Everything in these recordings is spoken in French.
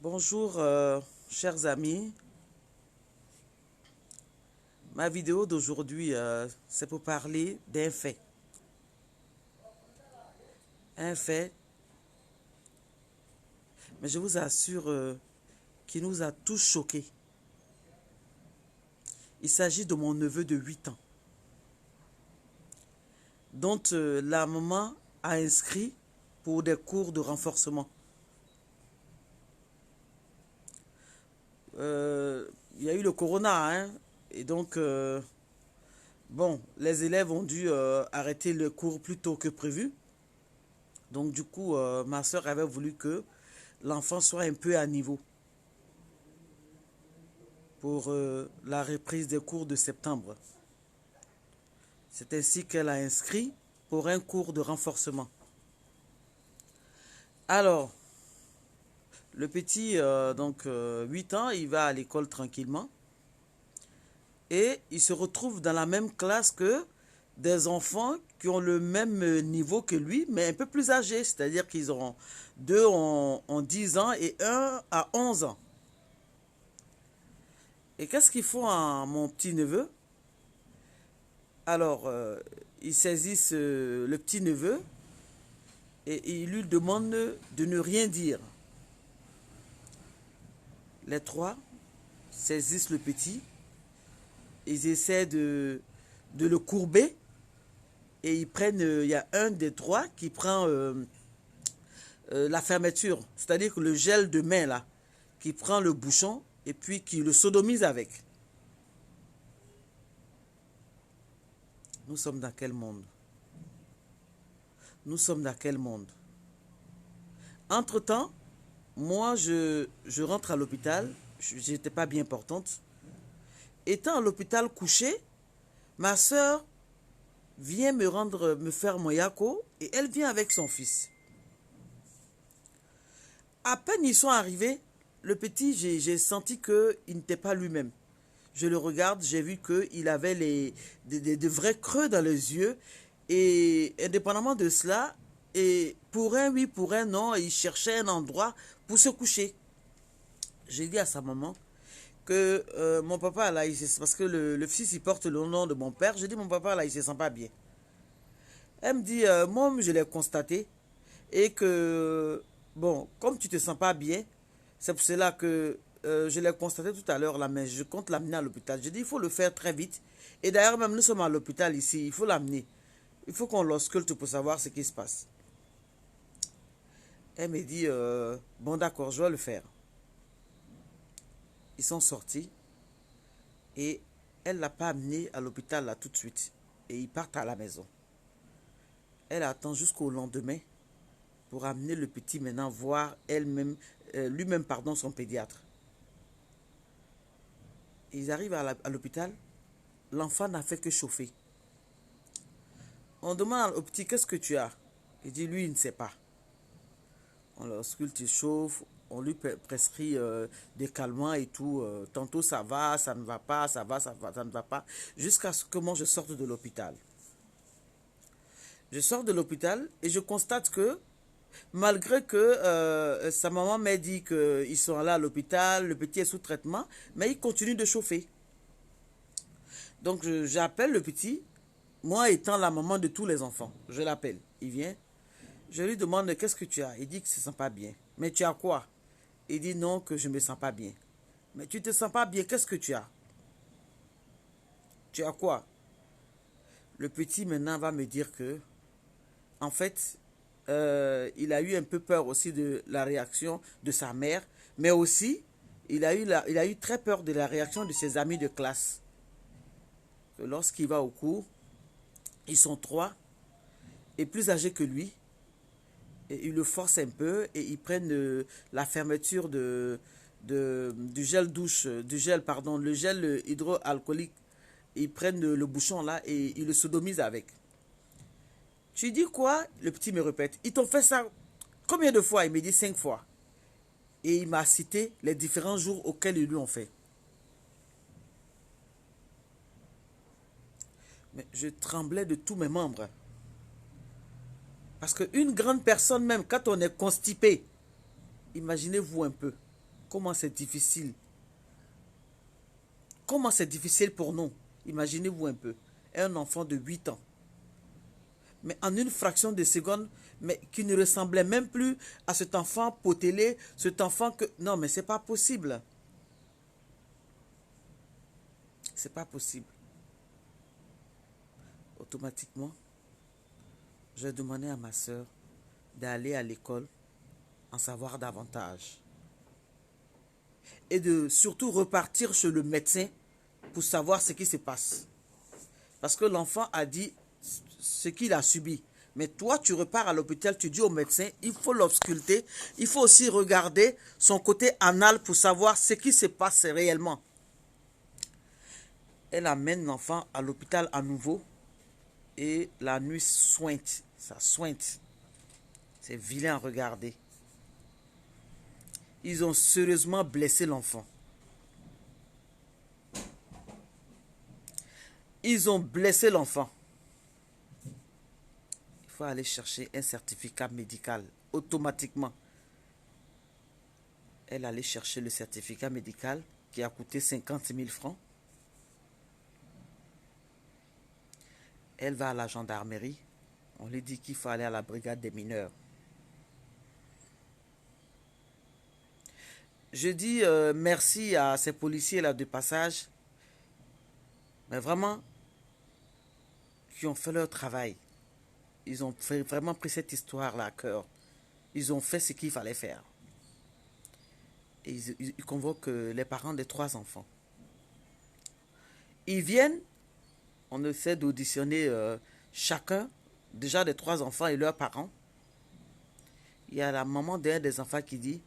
Bonjour, chers amis. Ma vidéo d'aujourd'hui, c'est pour parler d'un fait. Un fait, mais je vous assure, qui nous a tous choqués. Il s'agit de mon neveu de 8 ans, dont la maman a inscrit pour des cours de renforcement. Il y a eu le corona, hein, et donc, bon, les élèves ont dû arrêter le cours plus tôt que prévu. Donc, du coup, ma soeur avait voulu que l'enfant soit un peu à niveau pour la reprise des cours de septembre. C'est ainsi qu'elle a inscrit pour un cours de renforcement. Alors, le petit, 8 ans, il va à l'école tranquillement et il se retrouve dans la même classe que des enfants qui ont le même niveau que lui, mais un peu plus âgés, c'est-à-dire qu'ils auront deux ont 10 ans et un à 11 ans. Et qu'est-ce qu'ils font à mon petit-neveu? Alors, ils saisissent le petit-neveu et ils lui demandent de ne rien dire. Les trois saisissent le petit, ils essaient de le courber et ils prennent, il y a un des trois qui prend la fermeture, c'est-à-dire que le gel de main là, qui prend le bouchon et puis qui le sodomise avec. Nous sommes dans quel monde? Nous sommes dans quel monde? Entre-temps, moi, je rentre à l'hôpital. J'étais pas bien portante. Étant à l'hôpital couché, ma soeur vient me faire mon yako et elle vient avec son fils. À peine ils sont arrivés, le petit, j'ai senti qu'il n'était pas lui-même. Je le regarde, j'ai vu qu'il avait des vrais creux dans les yeux. Et indépendamment de cela, et pour un oui, pour un non, il cherchait un endroit pour se coucher. J'ai dit à sa maman que mon papa, là, parce que le fils, il porte le nom de mon père. J'ai dit, mon papa, là, il se sent pas bien. Elle me dit, moi, je l'ai constaté. Et que, bon, comme tu te sens pas bien, c'est pour cela que je l'ai constaté tout à l'heure, là, mais je compte l'amener à l'hôpital. J'ai dit, il faut le faire très vite. Et d'ailleurs, même nous sommes à l'hôpital ici, il faut l'amener. Il faut qu'on l'ausculte pour savoir ce qui se passe. Elle me dit, bon d'accord, je vais le faire. Ils sont sortis et elle ne l'a pas amené à l'hôpital là tout de suite. Et ils partent à la maison. Elle attend jusqu'au lendemain pour amener le petit maintenant voir elle-même, lui-même, pardon, son pédiatre. Ils arrivent à l'hôpital, l'enfant n'a fait que chauffer. On demande au petit, qu'est-ce que tu as? Il dit, lui, il ne sait pas. On l'ausculte, il chauffe, on lui prescrit des calmants et tout. Tantôt ça va, ça ne va pas, ça va, ça ne va pas. Jusqu'à ce que moi je sorte de l'hôpital. Je sors de l'hôpital et je constate que malgré que sa maman m'a dit qu'ils sont là à l'hôpital, le petit est sous traitement, mais il continue de chauffer. Donc j'appelle le petit, moi étant la maman de tous les enfants. Je l'appelle, il vient. Je lui demande qu'est-ce que tu as. Il dit qu'il ne se sent pas bien. Mais tu as quoi? Il dit non, que je ne me sens pas bien. Mais tu ne te sens pas bien, qu'est-ce que tu as? Tu as quoi? Le petit maintenant va me dire que, en fait, il a eu un peu peur aussi de la réaction de sa mère, mais aussi, il a eu très peur de la réaction de ses amis de classe. Que lorsqu'il va au cours, ils sont trois et plus âgés que lui. Et ils le forcent un peu et ils prennent la fermeture du gel douche, le gel hydroalcoolique. Ils prennent le bouchon là et ils le sodomisent avec. Tu dis quoi? Le petit me répète. Ils t'ont fait ça combien de fois? Il me dit 5 fois. Et il m'a cité les différents jours auxquels ils lui ont fait. Mais je tremblais de tous mes membres. Parce qu'une grande personne, même quand on est constipé, imaginez-vous un peu. Comment c'est difficile. Comment c'est difficile pour nous. Imaginez-vous un peu. Un enfant de 8 ans. Mais en une fraction de seconde, mais qui ne ressemblait même plus à cet enfant potelé, cet enfant que... Non, mais c'est pas possible. C'est pas possible. Automatiquement, j'ai demandé à ma soeur d'aller à l'école en savoir davantage. Et de surtout repartir chez le médecin pour savoir ce qui se passe. Parce que l'enfant a dit ce qu'il a subi. Mais toi, tu repars à l'hôpital, tu dis au médecin, il faut l'ausculter. Il faut aussi regarder son côté anal pour savoir ce qui se passe réellement. Elle amène l'enfant à l'hôpital à nouveau. Et la nuit sointe. Ça sointe. C'est vilain à regarder. Ils ont sérieusement blessé l'enfant. Ils ont blessé l'enfant. Il faut aller chercher un certificat médical automatiquement. Elle allait chercher le certificat médical qui a coûté 50 000 francs. Elle va à la gendarmerie. On lui dit qu'il faut aller à la brigade des mineurs. Je dis merci à ces policiers là de passage. Mais vraiment, qui ont fait leur travail. Ils ont vraiment pris cette histoire-là à cœur. Ils ont fait ce qu'il fallait faire. Et ils convoquent les parents des 3 enfants. Ils viennent, on essaie d'auditionner chacun, déjà des 3 enfants et leurs parents. Il y a la maman d'un des enfants qui dit,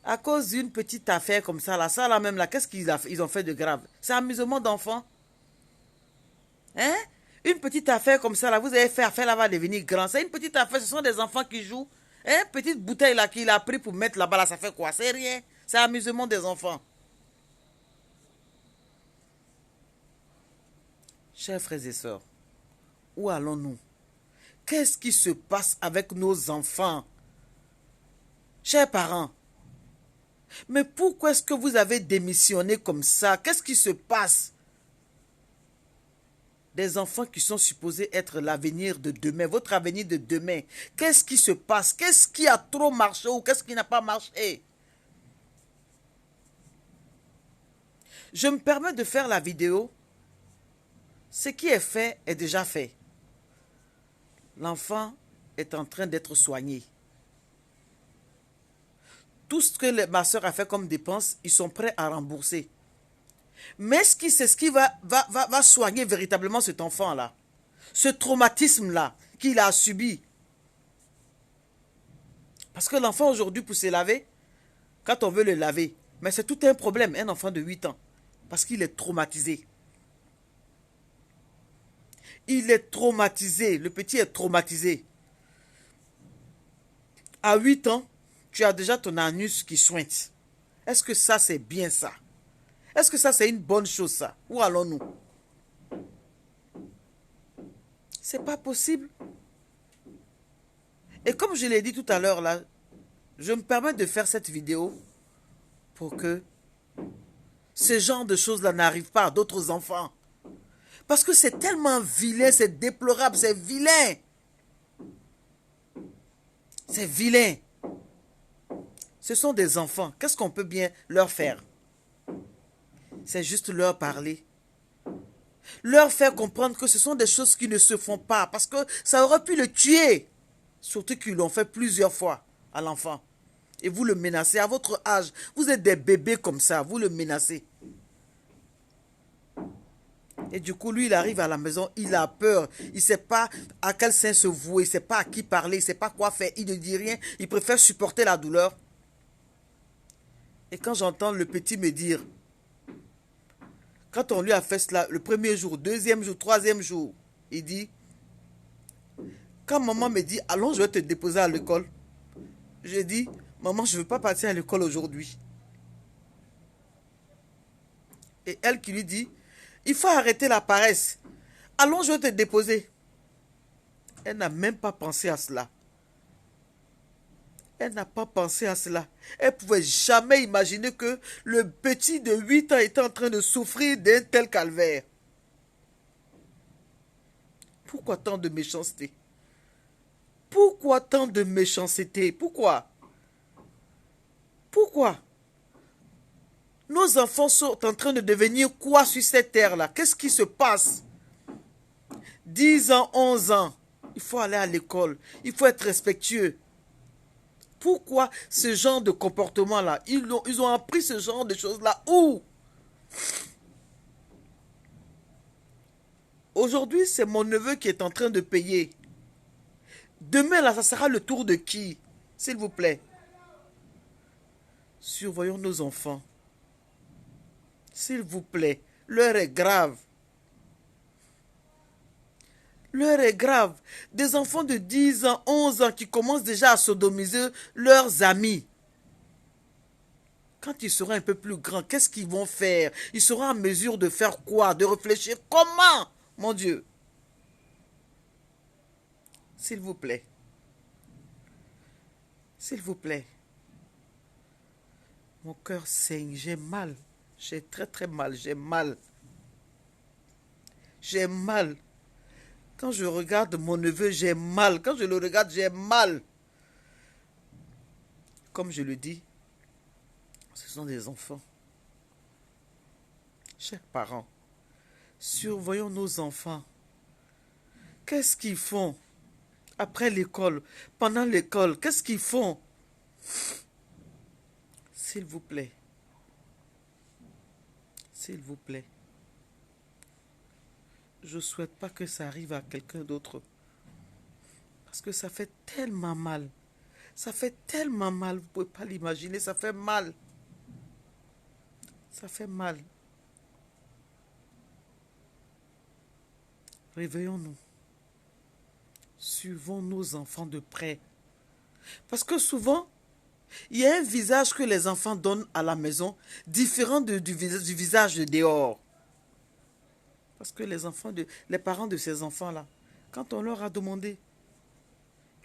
à cause d'une petite affaire comme ça là même là, qu'est-ce qu'ils ont fait de grave? C'est amusement d'enfant. Hein? Une petite affaire comme ça là, vous avez fait affaire là, va devenir grand. C'est une petite affaire, ce sont des enfants qui jouent. Hein? Petite bouteille là qu'il a pris pour mettre là-bas là, ça fait quoi? C'est rien. C'est amusement des enfants. Chers frères et sœurs, où allons-nous? Qu'est-ce qui se passe avec nos enfants? Chers parents, mais pourquoi est-ce que vous avez démissionné comme ça? Qu'est-ce qui se passe? Des enfants qui sont supposés être l'avenir de demain, votre avenir de demain. Qu'est-ce qui se passe? Qu'est-ce qui a trop marché ou qu'est-ce qui n'a pas marché? Je me permets de faire la vidéo. Ce qui est fait est déjà fait. L'enfant est en train d'être soigné. Tout ce que ma soeur a fait comme dépense, ils sont prêts à rembourser. Mais c'est ce qui va soigner véritablement cet enfant-là. Ce traumatisme-là qu'il a subi. Parce que l'enfant aujourd'hui, pour se laver, quand on veut le laver, mais c'est tout un problème, un enfant de 8 ans. Parce qu'il est traumatisé. Il est traumatisé, le petit est traumatisé. À 8 ans, tu as déjà ton anus qui sointe. Est-ce que ça, c'est bien ça? Est-ce que ça, c'est une bonne chose, ça? Où allons-nous? C'est pas possible. Et comme je l'ai dit tout à l'heure, là, je me permets de faire cette vidéo pour que ce genre de choses-là n'arrivent pas à d'autres enfants. Parce que c'est tellement vilain, c'est déplorable, c'est vilain. C'est vilain. Ce sont des enfants. Qu'est-ce qu'on peut bien leur faire? C'est juste leur parler. Leur faire comprendre que ce sont des choses qui ne se font pas. Parce que ça aurait pu le tuer. Surtout qu'ils l'ont fait plusieurs fois à l'enfant. Et vous le menacez à votre âge. Vous êtes des bébés comme ça. Vous le menacez. Et du coup, lui, il arrive à la maison. Il a peur. Il ne sait pas à quel sein se vouer. Il ne sait pas à qui parler. Il ne sait pas quoi faire. Il ne dit rien. Il préfère supporter la douleur. Et quand j'entends le petit me dire, quand on lui a fait cela, le premier jour, deuxième jour, troisième jour, il dit, quand maman me dit, allons, je vais te déposer à l'école. Je dis, maman, je ne veux pas partir à l'école aujourd'hui. Et elle qui lui dit, il faut arrêter la paresse. Allons, je vais te déposer. Elle n'a même pas pensé à cela. Elle n'a pas pensé à cela. Elle pouvait jamais imaginer que le petit de 8 ans était en train de souffrir d'un tel calvaire. Pourquoi tant de méchanceté? Pourquoi tant de méchanceté? Pourquoi? Pourquoi? Nos enfants sont en train de devenir quoi sur cette terre-là? Qu'est-ce qui se passe? 10 ans, 11 ans. Il faut aller à l'école. Il faut être respectueux. Pourquoi ce genre de comportement-là? Ils ont appris ce genre de choses-là où? Aujourd'hui, c'est mon neveu qui est en train de payer. Demain, là, ça sera le tour de qui? S'il vous plaît. Surveillons nos enfants. S'il vous plaît. L'heure est grave. L'heure est grave. Des enfants de 10 ans, 11 ans qui commencent déjà à sodomiser leurs amis. Quand ils seront un peu plus grands, qu'est-ce qu'ils vont faire? Ils seront en mesure de faire quoi? De réfléchir comment? Mon Dieu. S'il vous plaît. S'il vous plaît. Mon cœur saigne, j'ai mal. J'ai très très mal, j'ai mal. J'ai mal. Quand je regarde mon neveu, j'ai mal. Quand je le regarde, j'ai mal. Comme je le dis, ce sont des enfants. Chers parents, surveillons nos enfants. Qu'est-ce qu'ils font après l'école, pendant l'école? Qu'est-ce qu'ils font? S'il vous plaît. S'il vous plaît. Je ne souhaite pas que ça arrive à quelqu'un d'autre. Parce que ça fait tellement mal. Ça fait tellement mal. Vous ne pouvez pas l'imaginer. Ça fait mal. Ça fait mal. Réveillons-nous. Suivons nos enfants de près. Parce que souvent, il y a un visage que les enfants donnent à la maison différent du visage de dehors. Parce que les parents de ces enfants-là, quand on leur a demandé,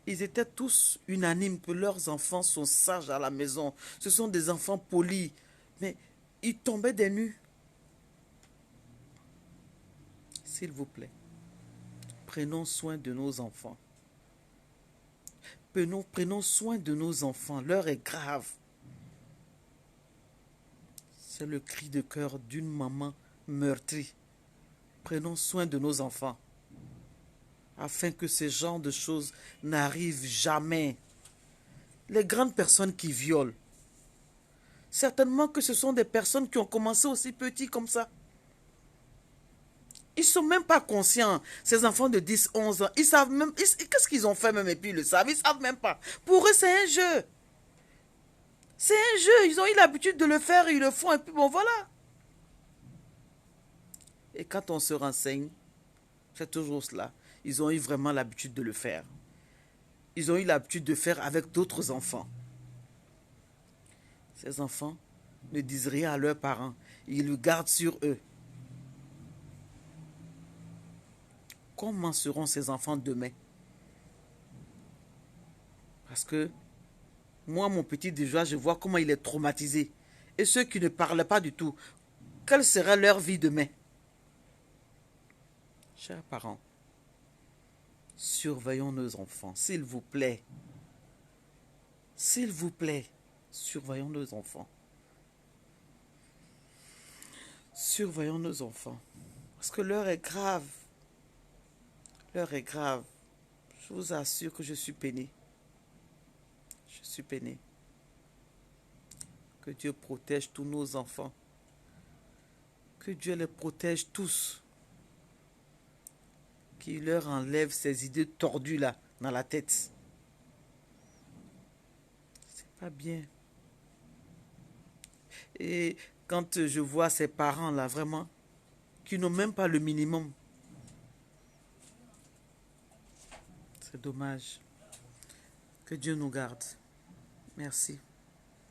ils étaient tous unanimes que leurs enfants sont sages à la maison. Ce sont des enfants polis. Mais ils tombaient des nues. S'il vous plaît, prenons soin de nos enfants. Prenons soin de nos enfants. L'heure est grave. C'est le cri de cœur d'une maman meurtrie. Prenons soin de nos enfants. Afin que ce genre de choses n'arrivent jamais. Les grandes personnes qui violent, certainement que ce sont des personnes qui ont commencé aussi petits comme ça. Ils ne sont même pas conscients, ces enfants de 10, 11 ans. Ils savent même, qu'est-ce qu'ils ont fait même et puis ils le savent, ils ne savent même pas. Pour eux, c'est un jeu. C'est un jeu, ils ont eu l'habitude de le faire, ils le font et puis bon voilà. Et quand on se renseigne, c'est toujours cela. Ils ont eu vraiment l'habitude de le faire. Ils ont eu l'habitude de faire avec d'autres enfants. Ces enfants ne disent rien à leurs parents. Ils le gardent sur eux. Comment seront ces enfants demain? Parce que moi, mon petit déjà, je vois comment il est traumatisé. Et ceux qui ne parlent pas du tout, quelle sera leur vie demain? Chers parents, surveillons nos enfants, s'il vous plaît. S'il vous plaît, surveillons nos enfants. Surveillons nos enfants. Parce que l'heure est grave. L'heure est grave. Je vous assure que je suis peiné. Je suis peiné. Que Dieu protège tous nos enfants. Que Dieu les protège tous. Qu'il leur enlève ces idées tordues là dans la tête. C'est pas bien. Et quand je vois ces parents là vraiment qui n'ont même pas le minimum. C'est dommage. Que Dieu nous garde. Merci.